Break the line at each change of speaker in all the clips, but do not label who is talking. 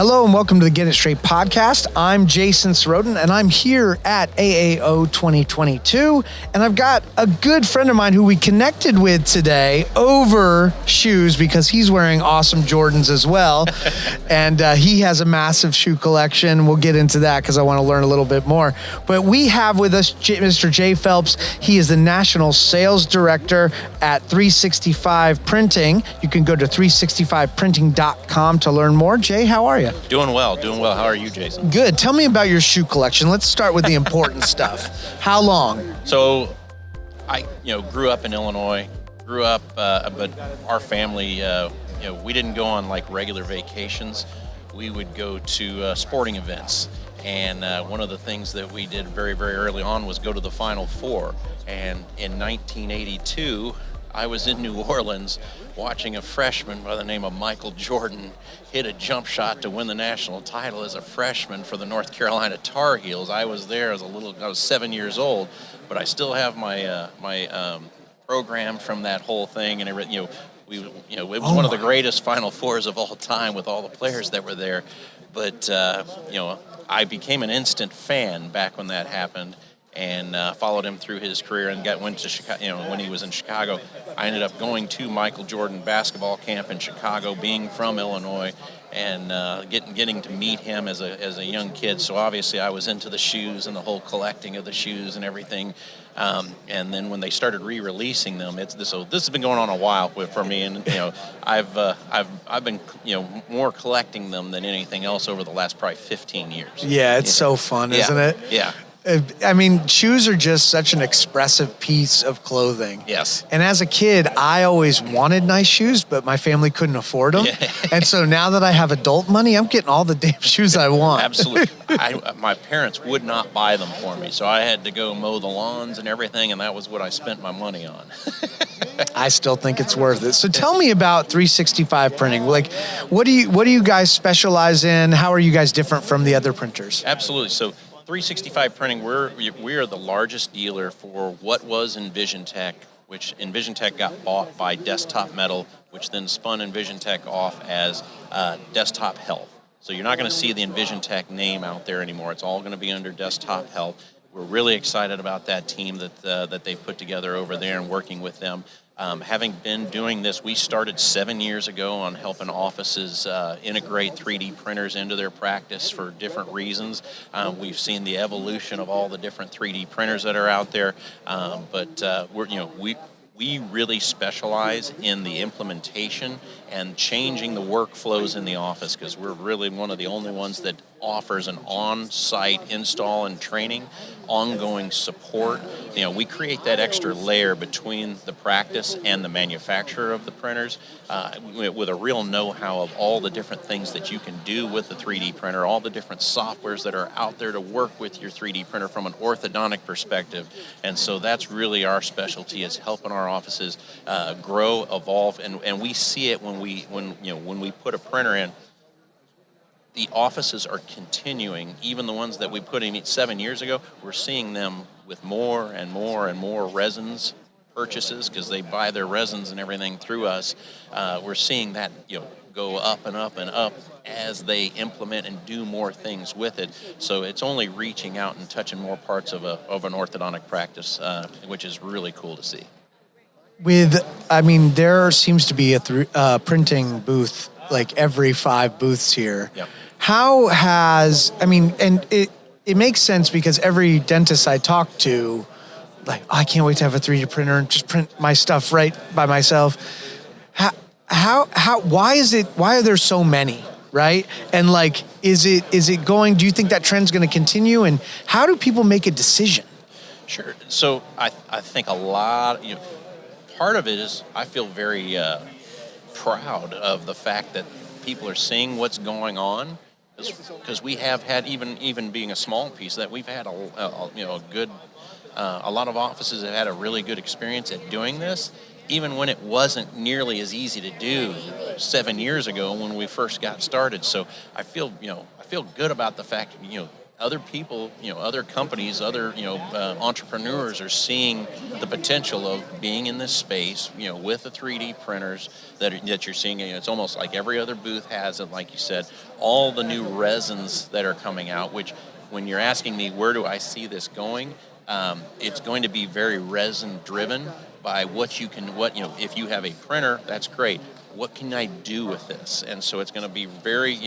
Hello and welcome to the Get It Straight podcast. I'm Jason Soroden and I'm here at AAO 2022. And I've got a good friend of mine who we connected with today over shoes because he's wearing awesome Jordans as well. And he has a massive shoe collection. We'll get into that because I want to learn a little bit more. But we have with us Mr. Jay Phelps. He is the National Sales Director at 365 Printing. You can go to 365printing.com to learn more. Jay, how are you?
Doing well. How are you, Jason?
Good. Tell me about your shoe collection. Let's start with the important stuff. How long?
So, I grew up in Illinois. But our family, we didn't go on like regular vacations. We would go to sporting events. And one of the things that we did very, very early on was go to the Final Four. And in 1982, I was in New Orleans watching a freshman by the name of Michael Jordan hit a jump shot to win the national title as a freshman for the North Carolina Tar Heels. I was there I was 7 years old, but I still have my program from that whole thing and everything. It was one of the greatest Final Fours of all time with all the players that were there. But I became an instant fan back when that happened. And followed him through his career and went to Chicago. When he was in Chicago, I ended up going to Michael Jordan basketball camp in Chicago, being from Illinois, and getting to meet him as a young kid. So obviously, I was into the shoes and the whole collecting of the shoes and everything. And then when they started re-releasing them, this has been going on a while for me, and I've been more collecting them than anything else over the last probably 15 years.
Yeah, it's so fun, isn't it?
Yeah.
I mean, shoes are just such an expressive piece of clothing.
Yes.
And as a kid, I always wanted nice shoes, but my family couldn't afford them. Yeah. And so now that I have adult money, I'm getting all the damn shoes I want.
Absolutely. My parents would not buy them for me, so I had to go mow the lawns and everything, and that was what I spent my money on.
I still think it's worth it. So tell me about 365 Printing. Like, what do you guys specialize in? How are you guys different from the other printers?
Absolutely. So 365 Printing, we are the largest dealer for what was EnvisionTech, which EnvisionTech got bought by Desktop Metal, which then spun EnvisionTech off as Desktop Health. So you're not going to see the EnvisionTech name out there anymore. It's all going to be under Desktop Health. We're really excited about that team that they've put together over there and working with them. Having been doing this, we started 7 years ago on helping offices integrate 3D printers into their practice for different reasons. We've seen the evolution of all the different 3D printers that are out there, but we really specialize in the implementation and changing the workflows in the office, because we're really one of the only ones that offers an on-site install and training, ongoing support. We create that extra layer between the practice and the manufacturer of the printers with a real know-how of all the different things that you can do with the 3D printer, all the different softwares that are out there to work with your 3D printer from an orthodontic perspective. And so that's really our specialty, is helping our offices grow, evolve, and we see it when we put a printer in. The offices are continuing, even the ones that we put in 7 years ago, we're seeing them with more and more and more resins purchases, because they buy their resins and everything through us. We're seeing that go up and up and up as they implement and do more things with it. So it's only reaching out and touching more parts of an orthodontic practice, which is really cool to see.
There seems to be a printing booth like every 5 booths here.
Yep.
It makes sense because every dentist I talk to, like, I can't wait to have a 3D printer and just print my stuff right by myself. Why are there so many, right? And like, do you think that trend's going to continue? And how do people make a decision?
Sure. So I think a lot, part of it is I feel very proud of the fact that people are seeing what's going on, because we have had, even being a small piece, that we've had a lot of offices have had a really good experience at doing this, even when it wasn't nearly as easy to do 7 years ago when we first got started. So I feel good about the fact that, other people, other companies, other, entrepreneurs are seeing the potential of being in this space, with the 3D printers that you're seeing. It's almost like every other booth has it, like you said, all the new resins that are coming out, which when you're asking me, where do I see this going? It's going to be very resin driven by if you have a printer, that's great. What can I do with this? And so it's going to be very,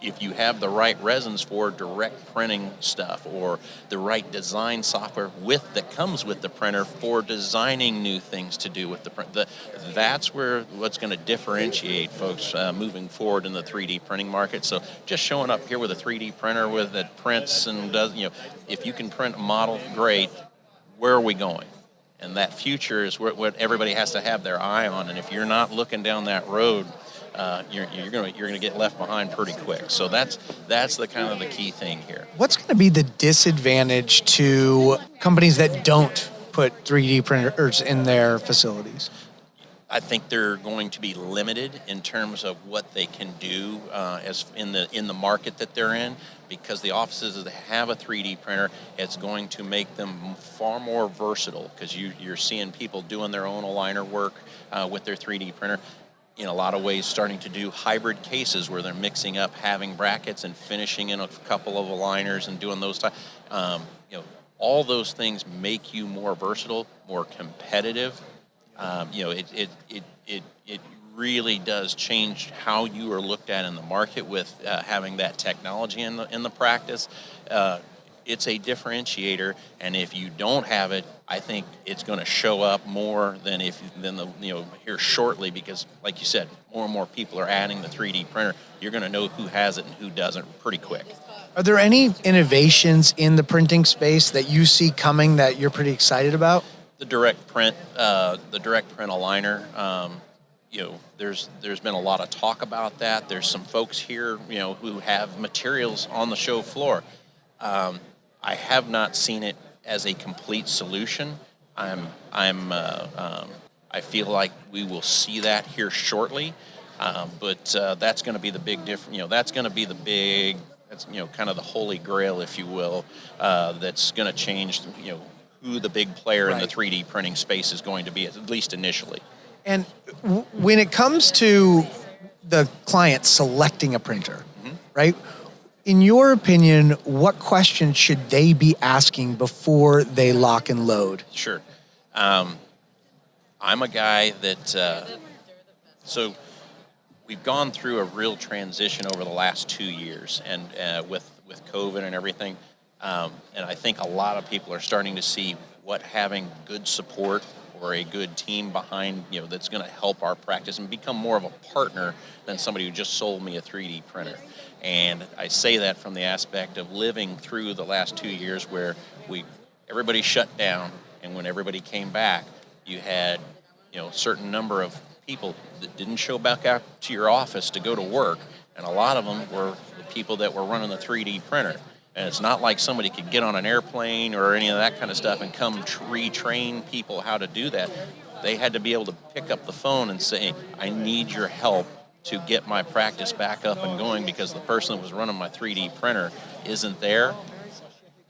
if you have the right resins for direct printing stuff, or the right design software that comes with the printer for designing new things to do with the print, that's what's going to differentiate folks moving forward in the 3D printing market. So just showing up here with a 3D printer that prints and does, if you can print a model, great. Where are we going? And that future is what everybody has to have their eye on. And if you're not looking down that road, you're gonna get left behind pretty quick. So that's the kind of the key thing here.
What's going to be the disadvantage to companies that don't put 3D printers in their facilities?
I think they're going to be limited in terms of what they can do as in the market that they're in, because the offices that have a 3D printer, it's going to make them far more versatile, because you're seeing people doing their own aligner work with their 3D printer. In a lot of ways, starting to do hybrid cases where they're mixing up having brackets and finishing in a couple of aligners and doing those type. All those things make you more versatile, more competitive. It really does change how you are looked at in the market with having that technology in the practice. It's a differentiator, and if you don't have it, I think it's going to show up more than here shortly, because like you said, more and more people are adding the 3D printer. You're going to know who has it and who doesn't pretty quick.
Are there any innovations in the printing space that you see coming that you're pretty excited about?
The direct print aligner. There's been a lot of talk about that. There's some folks here, who have materials on the show floor. I have not seen it as a complete solution. I feel like we will see that here shortly, but that's going to be the big difference. That's going to be that's kind of the holy grail, if you will. That's going to change, who the big player in the 3D printing space is going to be, at least initially.
And when it comes to the client selecting a printer, right? In your opinion, what questions should they be asking before they lock and load?
Sure. I'm a guy that, so we've gone through a real transition over the last 2 years, and with COVID and everything, and I think a lot of people are starting to see what having good support or a good team behind, that's going to help our practice and become more of a partner than somebody who just sold me a 3D printer. And I say that from the aspect of living through the last 2 years where everybody shut down, and when everybody came back, you had, a certain number of people that didn't show back out to your office to go to work, and a lot of them were the people that were running the 3D printer. And it's not like somebody could get on an airplane or any of that kind of stuff and come retrain people how to do that. They had to be able to pick up the phone and say, I need your help to get my practice back up and going, because the person that was running my 3D printer isn't there.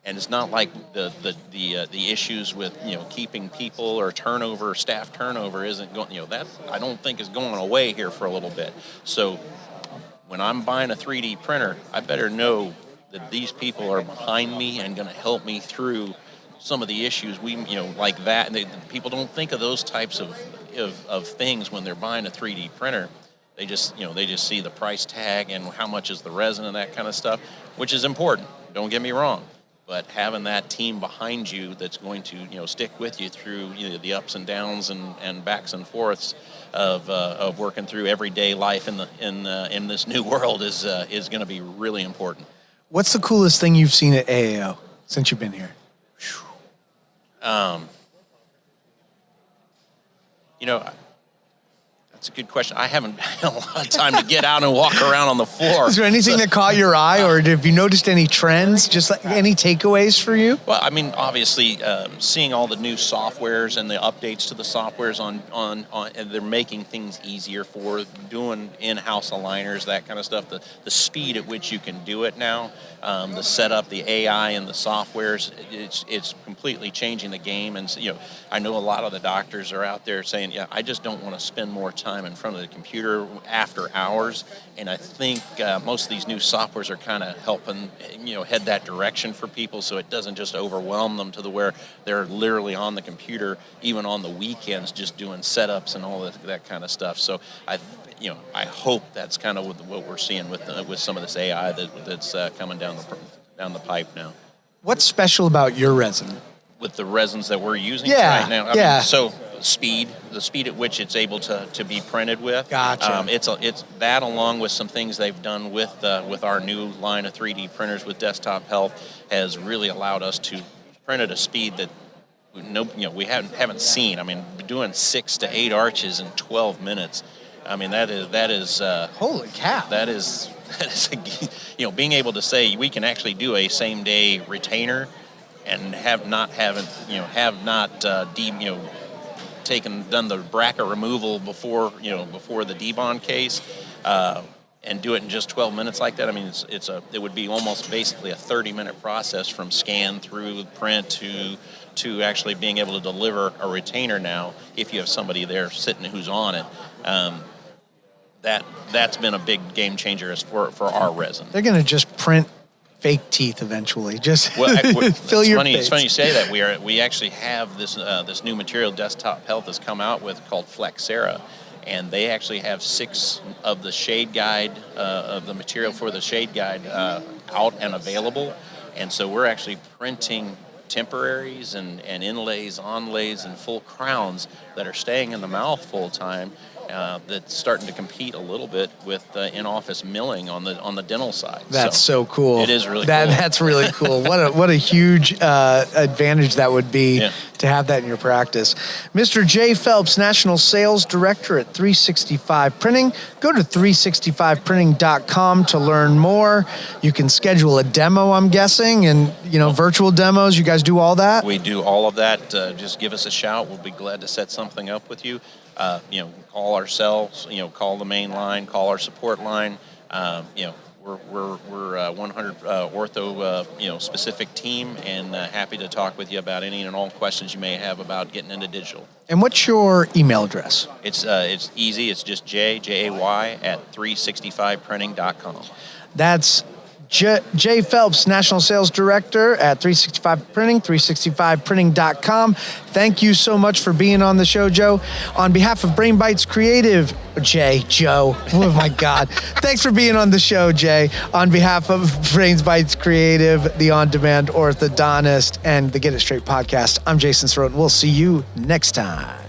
And it's not like the issues with keeping people or turnover, staff turnover isn't going. That I don't think is going away here for a little bit. So when I'm buying a 3D printer, I better know that these people are behind me and going to help me through some of the issues like that. And people don't think of those types of things when they're buying a 3D printer. They just see the price tag and how much is the resin and that kind of stuff, which is important. Don't get me wrong, but having that team behind you that's going to stick with you through the ups and downs and backs and forths of working through everyday life in this new world is going to be really important.
What's the coolest thing you've seen at AAO since you've been here?
That's a good question. I haven't had a lot of time to get out and walk around on the floor.
Is there anything that caught your eye, or have you noticed any trends? Just like any takeaways for you?
Well, I mean, obviously, seeing all the new softwares and the updates to the softwares on and they're making things easier for doing in-house aligners, that kind of stuff. The speed at which you can do it now, the setup, the AI and the softwares, it's completely changing the game. And I know a lot of the doctors are out there saying, yeah, I just don't want to spend more time in front of the computer after hours, and I think most of these new softwares are kind of helping head that direction for people, so it doesn't just overwhelm them to the where they're literally on the computer even on the weekends just doing setups and all that kind of stuff. So I hope that's kind of what we're seeing with some of this AI that's coming down the pipe now.
What's special about your resin?
With the resins that we're using
Yeah,
right now. I mean, so the speed at which it's able to be printed with.
Gotcha.
It's that, along with some things they've done with our new line of 3D printers with Desktop Health, has really allowed us to print at a speed that we haven't seen. I mean, doing 6 to 8 arches in 12 minutes. I mean, that is
holy cow.
That is being able to say we can actually do a same day retainer and done the bracket removal before the debond case, and do it in just 12 minutes like that. I mean, it would be almost basically a 30-minute process from scan through print to actually being able to deliver a retainer now if you have somebody there sitting who's on it. That's been a big game changer for our resin.
They're going to just print fake teeth eventually. Just fill your face.
It's funny you say that. We actually have this new material Desktop Health has come out with called Flexera, and they actually have 6 of the shade guide of the material for the shade guide out and available, and so we're actually printing temporaries and inlays, onlays, and full crowns that are staying in the mouth full time. That's starting to compete a little bit with in-office milling on the dental side.
That's so cool.
It is really cool.
That's really cool. What a huge advantage that would be to have that in your practice. Mr. Jay Phelps, National Sales Director at 365 Printing. Go to 365printing.com to learn more. You can schedule a demo, I'm guessing, and virtual demos. You guys do all that?
We do all of that. Just give us a shout. We'll be glad to set something up with you. Call ourselves, call the main line, call our support line. We're 100 ortho, specific team, and happy to talk with you about any and all questions you may have about getting into digital.
And what's your email address?
It's easy. It's just Jay at 365printing.com.
That's Jay Phelps, National Sales Director at 365 Printing, 365printing.com. Thank you so much for being on the show, Joe. On behalf of Brain Bites Creative, Joe, oh my God. Thanks for being on the show, Jay. On behalf of Brain Bites Creative, the on-demand orthodontist, and the Get It Straight podcast, I'm Jason Sorotin. We'll see you next time.